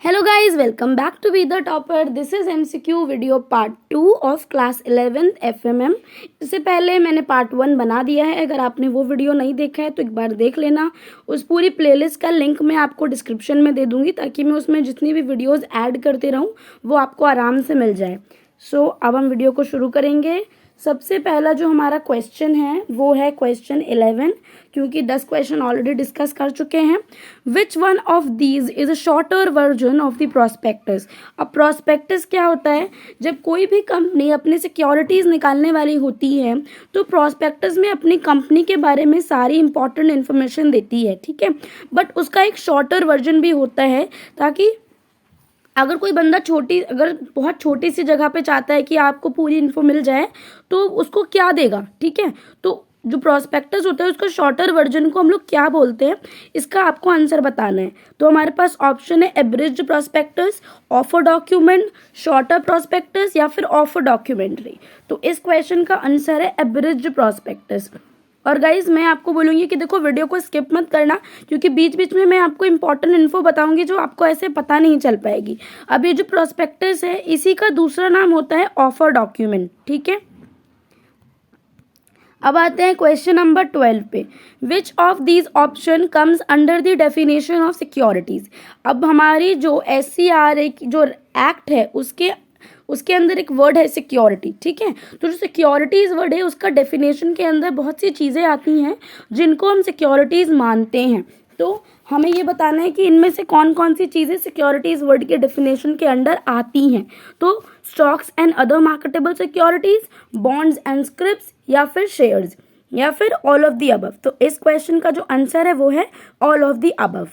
Hello guys, welcome back to Be the Topper. This is MCQ video part 2 of class 11th FMM. इससे पहले मैंने part 1 बना दिया है. अगर आपने वो वीडियो नहीं देखा है तो एक बार देख लेना. उस पूरी प्लेलिस्ट का लिंक मैं आपको डिस्क्रिप्शन में दे दूंगी ताकि मैं उसमें जितनी भी वीडियोस ऐड करते रहूं वो आपको आराम से मिल जाए. सो अब हम वीडियो को शुरू करेंगे. सबसे पहला जो हमारा क्वेश्चन है वो है क्वेश्चन 11, क्योंकि 10 क्वेश्चन ऑलरेडी डिस्कस कर चुके हैं. Which one of these is a shorter version of the prospectus. अब प्रोस्पेक्टस क्या होता है? जब कोई भी कंपनी अपने सिक्योरिटीज़ निकालने वाली होती है तो प्रोस्पेक्टस में अपनी कंपनी के बारे में सारी इंपॉर्टेंट इन्फॉर्मेशन देती है, ठीक है. बट उसका एक शॉर्टर वर्जन भी होता है ताकि अगर कोई बंदा अगर बहुत छोटी सी जगह पे चाहता है कि आपको पूरी इन्फो मिल जाए तो उसको क्या देगा, ठीक है. तो जो प्रोस्पेक्टस होता है उसका शॉर्टर वर्जन को हम लोग क्या बोलते हैं, इसका आपको आंसर बताना है. तो हमारे पास ऑप्शन है abridged prospectus, offer document, shorter prospectus या फिर ऑफर डॉक्यूमेंट्री. तो इस क्वेश्चन का आंसर है एब्रिज्ड प्रोस्पेक्टस. और गाइज मैं आपको बोलूँगी कि देखो वीडियो को स्किप मत करना, क्योंकि बीच बीच में मैं आपको इंपॉर्टेंट इन्फो बताऊंगी जो आपको ऐसे पता नहीं चल पाएगी. अब ये जो प्रोस्पेक्टस है इसी का दूसरा नाम होता है ऑफर डॉक्यूमेंट, ठीक है. अब आते हैं क्वेश्चन नंबर 12 पे. Which of these option comes under the definition of securities. अब हमारी जो SCRA की जो एक्ट है उसके अंदर एक वर्ड है सिक्योरिटी, ठीक है. तो जो सिक्योरिटीज़ वर्ड है उसका डेफिनेशन के अंदर बहुत सी चीज़ें आती हैं जिनको हम सिक्योरिटीज़ मानते हैं. तो हमें ये बताना है कि इनमें से कौन कौन सी चीज़ें सिक्योरिटीज़ वर्ड के डेफिनेशन के अंडर आती हैं. तो stocks and other marketable securities, bonds and scripts या फिर शेयर्स या फिर ऑल ऑफ दी अबव. तो इस क्वेश्चन का जो आंसर है वो है ऑल ऑफ दी अबव.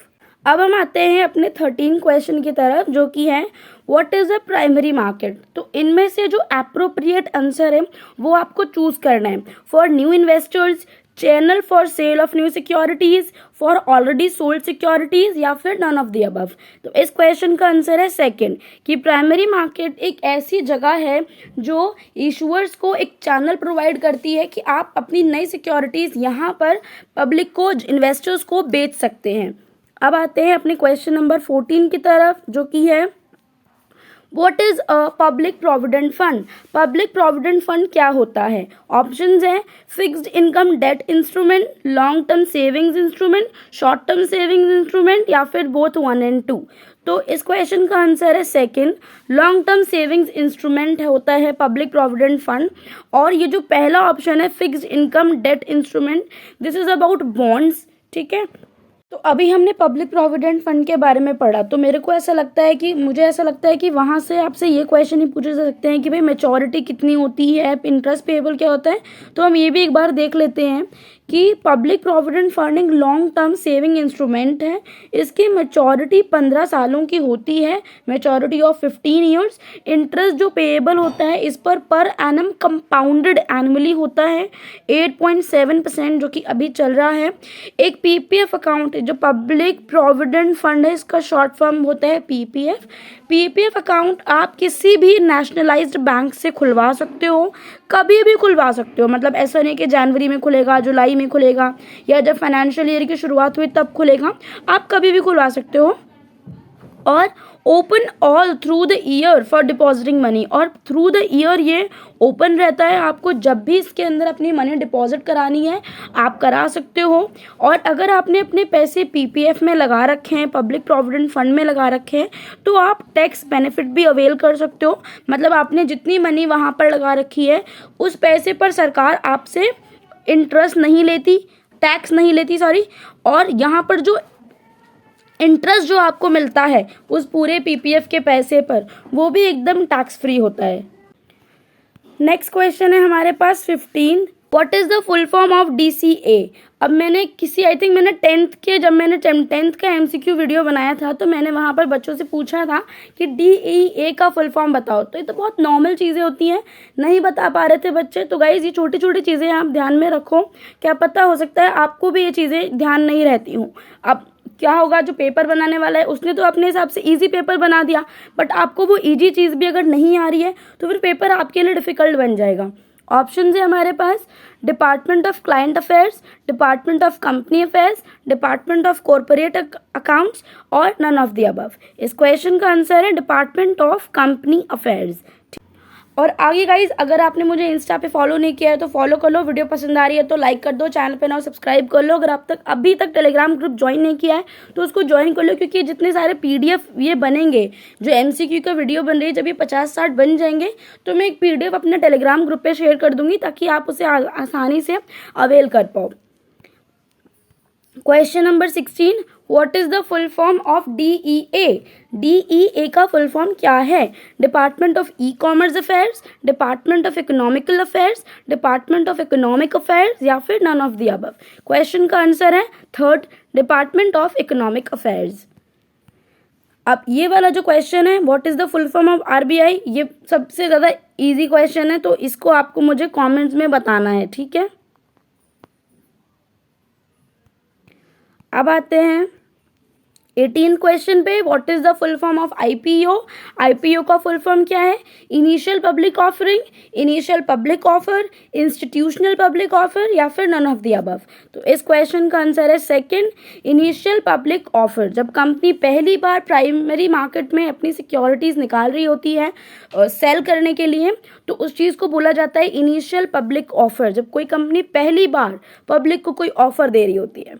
अब हम आते हैं अपने 13 क्वेश्चन की तरफ, जो कि है what is a primary market. तो इनमें से जो एप्रोप्रिएट आंसर है वो आपको चूज करना है. For new investors, channel for sale of new securities, for already sold securities या फिर नन ऑफ द अबव. तो इस क्वेश्चन का आंसर है सेकंड, कि प्राइमरी मार्केट एक ऐसी जगह है जो इशूअर्स को एक चैनल प्रोवाइड करती है कि आप अपनी नई सिक्योरिटीज यहाँ पर पब्लिक को, इन्वेस्टर्स को बेच सकते हैं. अब आते हैं अपने क्वेश्चन नंबर 14 की तरफ, जो कि है what is a public provident fund. Public provident fund क्या होता है? ऑप्शंस हैं fixed income debt instrument, long term savings instrument, short term savings instrument या फिर बोथ 1 and 2. तो इस क्वेश्चन का आंसर है second, long term savings instrument होता है पब्लिक प्रोविडेंट फंड. और ये जो पहला ऑप्शन है fixed income debt instrument, this is about bonds, ठीक है. तो अभी हमने पब्लिक प्रोविडेंट फंड के बारे में पढ़ा, तो मुझे ऐसा लगता है कि वहाँ से आपसे ये क्वेश्चन ही पूछे जा सकते हैं कि भाई मैच्योरिटी कितनी होती है, इंटरेस्ट पेएबल क्या होता है. तो हम ये भी एक बार देख लेते हैं कि पब्लिक प्रोविडेंट फंड एक लॉन्ग टर्म सेविंग इंस्ट्रूमेंट है. इसकी मैच्योरिटी 15 सालों की होती है, मैच्योरिटी ऑफ 15 ईयर्स. इंटरेस्ट जो पेएबल होता है इस पर एनम कंपाउंडेड एनुअली होता है 8.7%, जो कि अभी चल रहा है. एक PPF अकाउंट जो पब्लिक प्रोविडेंट फंड है, इसका शॉर्ट फॉर्म होता है PPF. PPF अकाउंट आप किसी भी नेशनलाइज्ड बैंक से खुलवा सकते हो, कभी भी खुलवा सकते हो. मतलब ऐसा नहीं कि जनवरी में खुलेगा, जुलाई में खुलेगा या जब फाइनेंशियल ईयर की शुरुआत हुई तब खुलेगा. आप कभी भी खुलवा सकते हो. और open all through the year for depositing money, और थ्रू द ईयर ये ओपन रहता है. आपको जब भी इसके अंदर अपनी मनी डिपॉजिट करानी है आप करा सकते हो. और अगर आपने अपने पैसे PPF में लगा रखे हैं, पब्लिक प्रोविडेंट फंड में लगा रखे हैं, तो आप टैक्स बेनिफिट भी अवेल कर सकते हो. मतलब आपने जितनी मनी वहाँ पर लगा रखी है उस पैसे पर सरकार आपसे इंटरेस्ट नहीं लेती, टैक्स नहीं लेती, सॉरी. और यहाँ पर जो इंटरेस्ट जो आपको मिलता है उस पूरे PPF के पैसे पर, वो भी एकदम टैक्स फ्री होता है. नेक्स्ट क्वेश्चन है हमारे पास 15, what is the full form of DCA. अब मैंने जब मैंने 10th का MCQ वीडियो बनाया था तो मैंने वहाँ पर बच्चों से पूछा था कि DEA का फुल फॉर्म बताओ. तो ये तो बहुत नॉर्मल चीज़ें होती हैं, नहीं बता पा रहे थे बच्चे. तो गाइज ये छोटी छोटी चीज़ें आप ध्यान में रखो, क्या पता हो सकता है आपको भी ये चीज़ें ध्यान नहीं रहती हूँ. अब क्या होगा, जो पेपर बनाने वाला है उसने तो अपने हिसाब से इजी पेपर बना दिया, बट आपको वो इजी चीज़ भी अगर नहीं आ रही है तो फिर पेपर आपके लिए डिफ़िकल्ट बन जाएगा. ऑप्शन है हमारे पास department of client affairs, department of company affairs, department of corporate accounts और नन ऑफ द अबव। इस क्वेश्चन का आंसर है डिपार्टमेंट ऑफ कंपनी अफेयर्स। और आगे गाइज, अगर आपने मुझे इंस्टा पे फॉलो नहीं किया है तो फॉलो कर लो, वीडियो पसंद आ रही है तो लाइक कर दो, चैनल पे ना सब्सक्राइब कर लो। अगर आप अभी तक टेलीग्राम ग्रुप ज्वाइन नहीं किया है तो उसको ज्वाइन कर लो, क्योंकि जितने सारे पीडीएफ ये बनेंगे, जो एमसीक्यू का वीडियो बन रही है, जब ये 50-60 बन जाएंगे तो मैं एक पीडीएफ अपने टेलीग्राम ग्रुप पे शेयर कर दूंगी, ताकि आप उसे आसानी से अवेल कर पाओ। Question number 16, what is the full form of DEA? DEA का फुल फॉर्म क्या है? Department of e commerce affairs, department of economical affairs, department of economic affairs या फिर none of the above. Question का answer है third, department of economic affairs. अब ये वाला जो क्वेश्चन है, what is the full form of RBI, ये सबसे ज़्यादा इजी क्वेश्चन है, तो इसको आपको मुझे कॉमेंट्स में बताना है, ठीक है। अब आते हैं 18 क्वेश्चन पे, what is the full form of IPO? IPO का फुल फॉर्म क्या है? Initial public offering, initial public offer, institutional public offer या फिर नन ऑफ द अबव। तो इस क्वेश्चन का आंसर है सेकंड, इनिशियल पब्लिक ऑफर। जब कंपनी पहली बार प्राइमरी मार्केट में अपनी सिक्योरिटीज निकाल रही होती है सेल करने के लिए, तो उस चीज़ को बोला जाता है इनिशियल पब्लिक ऑफर, जब कोई कंपनी पहली बार पब्लिक को कोई ऑफर दे रही होती है।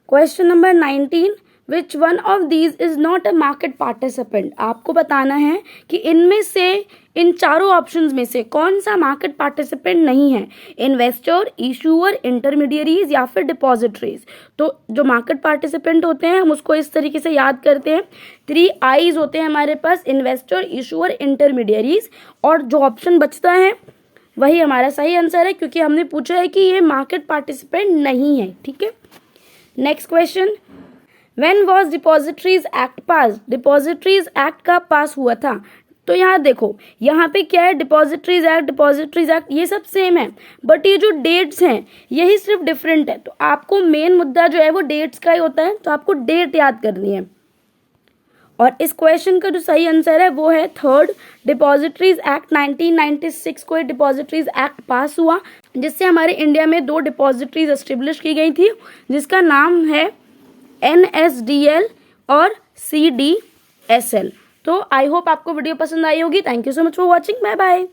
Question number 19, which one of these is not a market participant? आपको बताना है कि इनमें से, इन चारों ऑप्शंस में से कौन सा मार्केट पार्टिसिपेंट नहीं है? इन्वेस्टर, इशूअर, इंटरमीडियरीज या फिर डिपॉजिटरीज। तो जो मार्केट पार्टिसिपेंट होते हैं हम उसको इस तरीके से याद करते हैं, 3 I's होते हैं हमारे पास, इन्वेस्टर, इशूअर, इंटरमीडियरीज, और जो ऑप्शन बचता है वही हमारा सही आंसर है, क्योंकि हमने पूछा है कि ये मार्केट पार्टिसिपेंट नहीं है, ठीक है। Next question, when was depositories act pass? Depositories act का पास हुआ था? तो यहाँ देखो, यहाँ पे क्या है, डिपॉजिटरीज एक्ट ये सब सेम है, बट ये जो डेट्स हैं यही सिर्फ डिफरेंट है। तो आपको मेन मुद्दा जो है वो डेट्स का ही होता है, तो आपको डेट याद करनी है। और इस क्वेश्चन का जो सही आंसर है वो है थर्ड, डिपॉजिटरीज एक्ट 1996 को डिपॉजिटरीज एक्ट पास हुआ, जिससे हमारे इंडिया में 2 डिपॉजिटरीज एस्टेब्लिश की गई थी, जिसका नाम है NSDL और CDSL। तो आई होप आपको वीडियो पसंद आई होगी। Thank you so much for watching, bye bye.